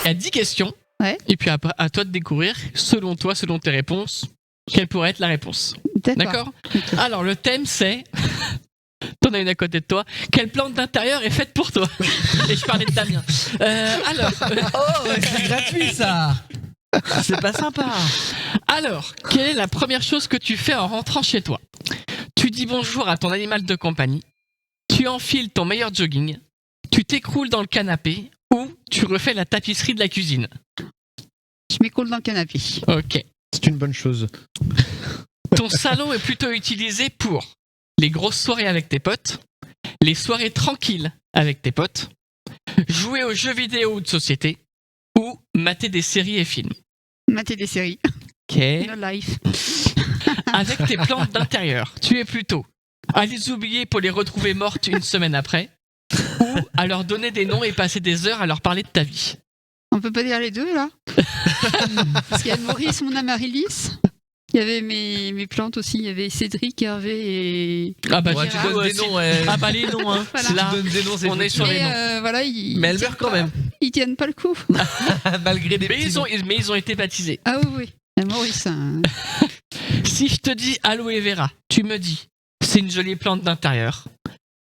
y a 10 questions. Ouais. Et puis à toi de découvrir, selon toi, selon tes réponses, quelle pourrait être la réponse. D'accord. Okay. Alors, le thème, c'est... T'en as une à côté de toi. Quelle plante d'intérieur est faite pour toi? Et je parlais de Damien. Alors... Oh, c'est gratuit, ça. C'est pas sympa. Alors, quelle est la première chose que tu fais en rentrant chez toi? Tu dis bonjour à ton animal de compagnie, tu enfiles ton meilleur jogging, tu t'écroules dans le canapé ou tu refais la tapisserie de la cuisine. Je m'écoule dans le canapé. Ok. C'est une bonne chose. Ton salon est plutôt utilisé pour les grosses soirées avec tes potes, les soirées tranquilles avec tes potes, jouer aux jeux vidéo ou de société ou mater des séries et films. Mater des séries. Ok. No life. Avec tes plantes d'intérieur, tu es plutôt à les oublier pour les retrouver mortes une semaine après ou à leur donner des noms et passer des heures à leur parler de ta vie. On peut pas dire les deux, là? Parce qu'il y a Maurice, mon Amaryllis. Il y avait mes plantes aussi. Il y avait Cédric, Hervé et... Ah bah Ouais, tu donnes des noms, ouais. Ah bah les noms, hein. Voilà. Là, Tu donnes des noms, c'est on est foutu. sur les Et noms. voilà, Mais elle meurt quand même. Ils tiennent pas le coup. Malgré des Mais petits noms. ils ont été baptisés. Ah oui, oui. Il y a Maurice. Si je te dis aloe vera, tu me dis c'est une jolie plante d'intérieur,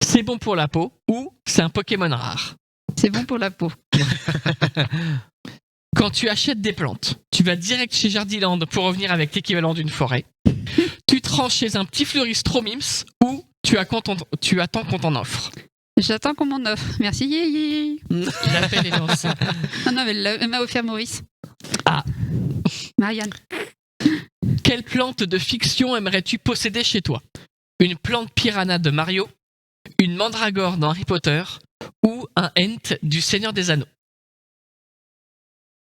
c'est bon pour la peau ou c'est un Pokémon rare. C'est bon pour la peau. Quand tu achètes des plantes, tu vas direct chez Jardiland pour revenir avec l'équivalent d'une forêt. Tu te rends chez un petit fleuriste trop mims ou tu attends qu'on t'en offre. J'attends qu'on m'en offre. Merci. Yé. L'appel est lancé. Ah non, mais elle m'a offert Maurice. Ah. Marianne. Quelle plante de fiction aimerais-tu posséder chez toi? Une plante piranha de Mario, une mandragore dans Harry Potter ou un Ent du Seigneur des Anneaux?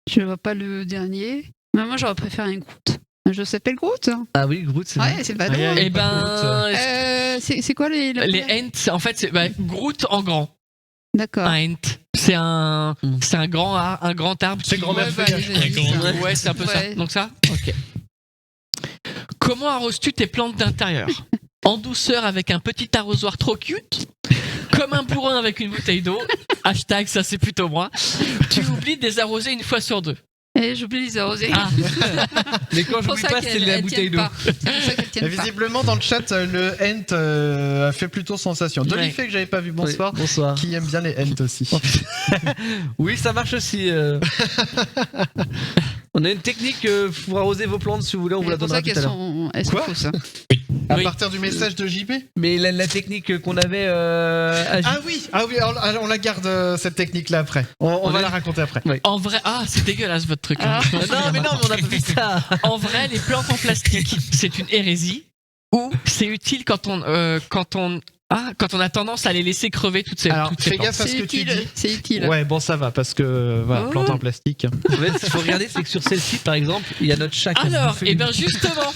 Je vois pas le dernier. Mais moi, j'aurais préféré un Groot. Je s'appelle Groot. Ah oui, Groot, c'est Ouais, c'est pas drôle. Eh ben, C'est quoi les les Ents, en fait, c'est Groot en grand. D'accord. Un Ent, c'est un grand arbre. C'est qui- grand-mère Ouais, bah, feuillage. les- Ouais, c'est un peu ça. Ouais. Donc ça. Ok. Comment arroses-tu tes plantes d'intérieur? En douceur avec un petit arrosoir trop cute? Comme un bourrin avec une bouteille d'eau? Hashtag ça c'est plutôt moi. Tu oublies de les arroser une fois sur deux. Et j'oublie les arroser. Ah. Mais quand C'est pour j'oublie ça pas, c'est qu'elles- la elles bouteille tiennent d'eau. pas. C'est pour ça qu'elles Et tiennent pas. visiblement, dans le chat, le Ent a fait plutôt sensation. Ouais. D'Olivier, que j'avais pas vu, bonsoir. Oui, bonsoir. Qui aime bien les Ent aussi. Oui, ça marche aussi. On a une technique pour arroser vos plantes si vous voulez, on vous la C'est pour donnera ça tout à qu'elles l'heure. sont Quoi fausses. À Oui. partir du message de JP. Mais la technique qu'on avait à Ah oui, alors, on la garde cette technique-là après. On va la raconter après. En vrai, c'est dégueulasse votre truc. hein. Ah. Je m'en souviens Non, mais maintenant. on a pas fait ça. En vrai, les plantes en plastique, c'est une hérésie ou c'est utile quand on a tendance à les laisser crever toutes ces Alors, toutes ces fais plantes. gaffe à ce C'est que tu utile. dis. C'est utile. Ouais, bon, ça va, parce que, voilà, Oh. plante en plastique. En fait, ce qu'il faut regarder, c'est que sur celle-ci, par exemple, il y a notre chat. qui a Alors, bouffé et une- bien justement,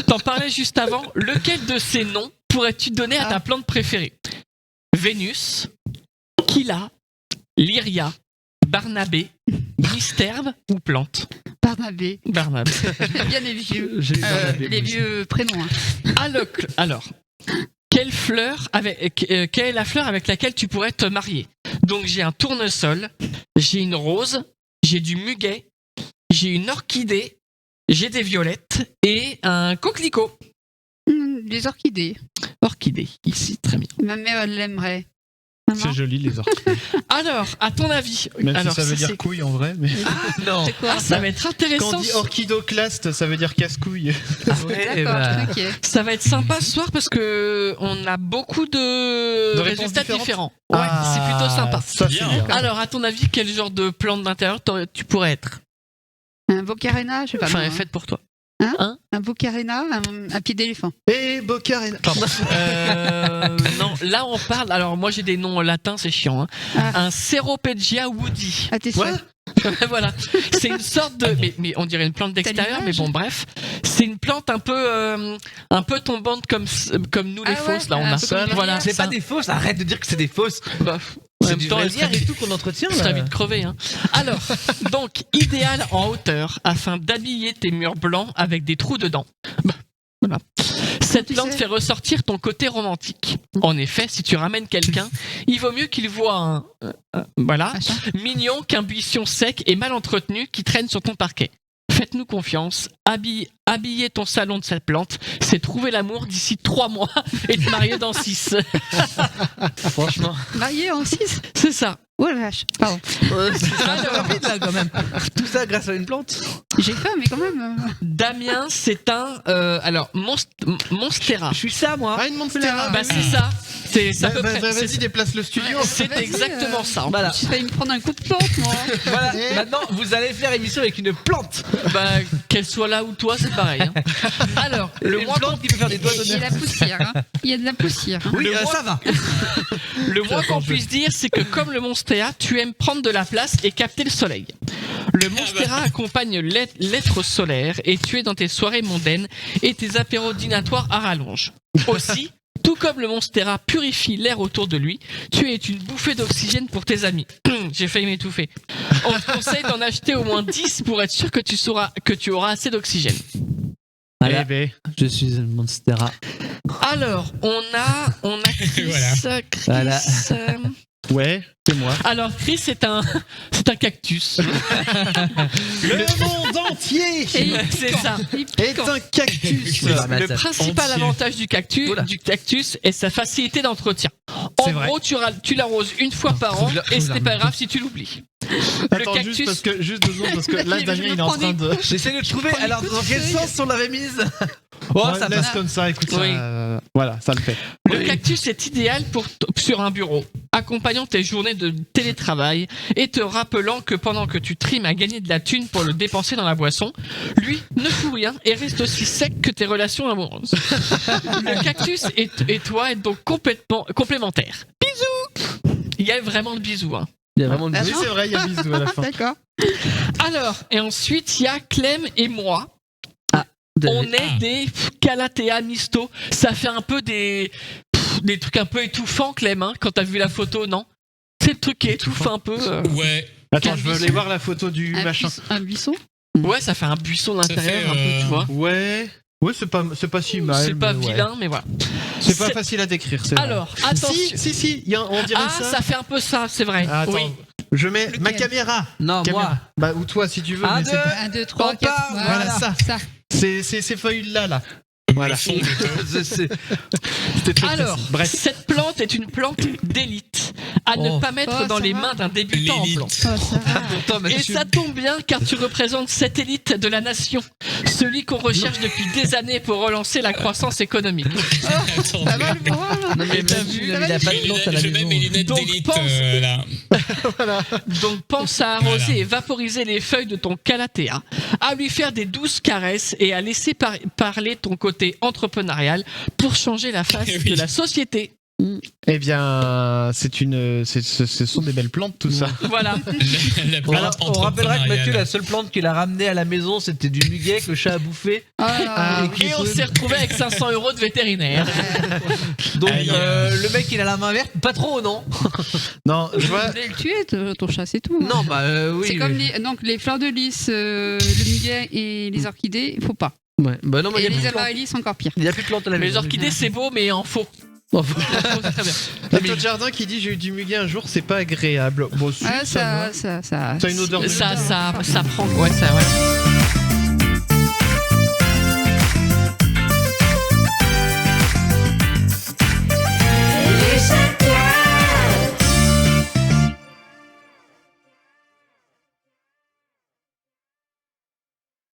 t'en parlais juste avant, lequel de ces noms pourrais-tu donner à ta plante préférée? Vénus, Kila, Lyria, Barnabé, Mystère ou plante? Barnabé. Barnabé. J'aime bien les vieux. J'ai eu Barnabé, Les moi aussi. vieux prénoms. hein. Alors, quelle est la fleur avec laquelle tu pourrais te marier? Donc j'ai un tournesol, j'ai une rose, j'ai du muguet, j'ai une orchidée, j'ai des violettes et un coquelicot. Les orchidées. Orchidée, ici, très bien. Ma mère, elle l'aimerait. Maman, C'est joli, les orchidées. Alors, à ton avis, Même alors, si ça veut c'est- dire couille en vrai. Mais... Non. c'est quoi ça va être Quand intéressant. on dit orchidoclaste, ça veut dire casse-couille. Ouais, eh D'accord, ben, ok. Ça va être sympa ce soir parce que on a beaucoup de réponses résultats différentes différents. Ouais, c'est plutôt sympa. Ça, c'est bien. Alors, à ton avis, quel genre de plante d'intérieur tu pourrais être? Un Bocarena, je sais pas. Enfin, moi, hein. faite pour toi. Un Bocarena, un pied d'éléphant. Et Bocarena. Pardon. Non, là on parle. Alors moi j'ai des noms latins, c'est chiant. Hein. Ah. Un Ceropegia woody. Ah, t'es sûr? Voilà, c'est une sorte de. Mais on dirait une plante d'extérieur, mais l'image bon, bref. C'est une plante un peu tombante comme nous les Ah ouais, fausses. Là, on un a. peu comme les Voilà, C'est pas des fausses, arrête de dire que c'est des fausses. Bah, en C'est même du temps, vrai elle serait lierre et tout qu'on entretient. je serais Là. vite crevé. Hein. Alors, donc, idéal en hauteur afin d'habiller tes murs blancs avec des trous dedans. Bah, voilà. Cette Tu plante sais. fait ressortir ton côté romantique. En effet, si tu ramènes quelqu'un, il vaut mieux qu'il voit voilà, Machin. mignon qu'un buisson sec et mal entretenu qui traîne sur ton parquet. Faites-nous confiance, habiller ton salon de cette plante, c'est trouver l'amour d'ici 3 mois et te marier dans 6. Franchement. Marié en 6. C'est ça. Oh la vache, pardon. C'est rapide là quand même. Tout ça grâce à une plante. J'ai faim, mais quand même. Damien, c'est un Monstera. Je suis ça moi. Ah, une Monstera. Bah c'est ça. C'est à peu près. Vas-y, déplace le studio. C'est Vas-y, exactement ça. Voilà. J'ai failli me prendre un coup de plante, moi. Voilà. Maintenant, vous allez faire émission avec une plante. Bah qu'elle soit là ou toi, c'est pareil. Hein. Alors, le Une moins plante qui peut faire des doigts Il y a d'honneur. la poussière. Hein. Il y a de la poussière. Hein. Oui, Le ça va. Le moins qu'on puisse dire, c'est que comme le Monstera, tu aimes prendre de la place et capter le soleil. Le Monstera accompagne l'être solaire et tu es dans tes soirées mondaines et tes apéros dînatoires à rallonge. Aussi, tout comme le Monstera purifie l'air autour de lui, tu es une bouffée d'oxygène pour tes amis. J'ai failli m'étouffer. On te conseille d'en acheter au moins 10 pour être sûr que tu auras assez d'oxygène. Voilà. Eh ben, Je suis un Monstera. Alors, on a Chris. Voilà. Chris, Voilà. ouais, c'est moi. Alors, Chris, c'est un cactus. Le monde entier C'est ça. est un cactus. Le principal entier. avantage du cactus est sa facilité d'entretien. En C'est vrai. gros, tu l'arroses une fois par an et ce n'est pas grave si tu l'oublies. Le Attends, cactus, juste 2 secondes, parce que là, Je Damien, me il est en prends train des de... J'essaie de trouver. Prends des Alors, coups de dans quel feuille. sens on l'avait mise? Oh, Ouais, ça laisse passe. comme ça, écoute, Oui. voilà, ça le fait. le cactus est idéal sur un bureau, accompagnant tes journées de télétravail et te rappelant que pendant que tu trimes à gagner de la thune pour le dépenser dans la boisson, lui ne fout rien et reste aussi sec que tes relations amoureuses. Le cactus et toi êtes donc complètement complémentaires. Bisous. Il y a vraiment le bisou. Hein. Il y a vraiment une Ah, Oui, non. c'est vrai, il y a bisous à la fin. D'accord. Alors, et ensuite, il y a Clem et moi. On est des Calathea misto. Ça fait un peu des trucs un peu étouffants, Clem, hein, quand t'as vu la photo, non? C'est le truc qui étouffe un peu. Ouais. Attends, je veux aller voir la photo du machin. Un buisson. Ouais, ça fait un buisson de l'intérieur, fait, un peu, tu vois. Ouais, c'est pas si mal. C'est pas mais ouais. vilain, mais voilà. C'est pas facile à décrire, c'est vrai. Alors, attention. Si, on dirait Ah, ça. ça fait un peu ça, c'est vrai. Attends, Oui. je mets ma Lequel caméra. Non, Caméra. moi. Bah, ou toi, si tu veux. Un, mais deux. c'est pas- 1, 2, 3, On 4. part, voilà, ça. Ça. C'est ces feuilles-là, là. Voilà. Voilà. C'était très Alors, précis. Bref. cette plante est une plante d'élite à ne Oh. pas mettre Oh, dans ça les va. mains d'un débutant en L'élite. plante. Oh, ça va. Pourtant, Et ça tombe bien car tu représentes cette élite de la nation, celui qu'on recherche depuis des années pour relancer la croissance économique. Attends, Ça va le moral Non, mais T'as Mathieu, vu, il a pas de plante à la je mets maison. mes lunettes Donc, d'élite pense- là. Donc pense à arroser Voilà. et vaporiser les feuilles de ton Calathea, à lui faire des douces caresses et à laisser parler ton côté entrepreneurial pour changer la face Oui. de la société. Eh bien, ce sont des belles plantes, tout ça. Voilà. La plante Alors, on rappellera que Mathieu, entrepreneuriale. la seule plante qu'il a ramenée à la maison, c'était du muguet que le chat a bouffé. Ah, Et on s'est retrouvé avec 500 € de vétérinaire. Donc, Aïe. le mec, il a la main verte. Pas trop, non? Non, je Tu vois. voulais le tuer, ton chat, c'est tout. hein. Non, bah oui. C'est comme donc les fleurs de lys, le muguet et les orchidées, faut pas. Ouais. Bah non, mais il y Et a plus les de plantes. amaryllis, encore pire. Il y a plus de plantes à la Mais les maison. orchidées, c'est beau, mais en faux. Oh, En faux, c'est très bien. T'as de jardin qui dit j'ai eu du muguet un jour, c'est pas agréable. Bon, si, Ah, ça va. ça Ça a une odeur de Ça prend. Ouais, ça, ouais.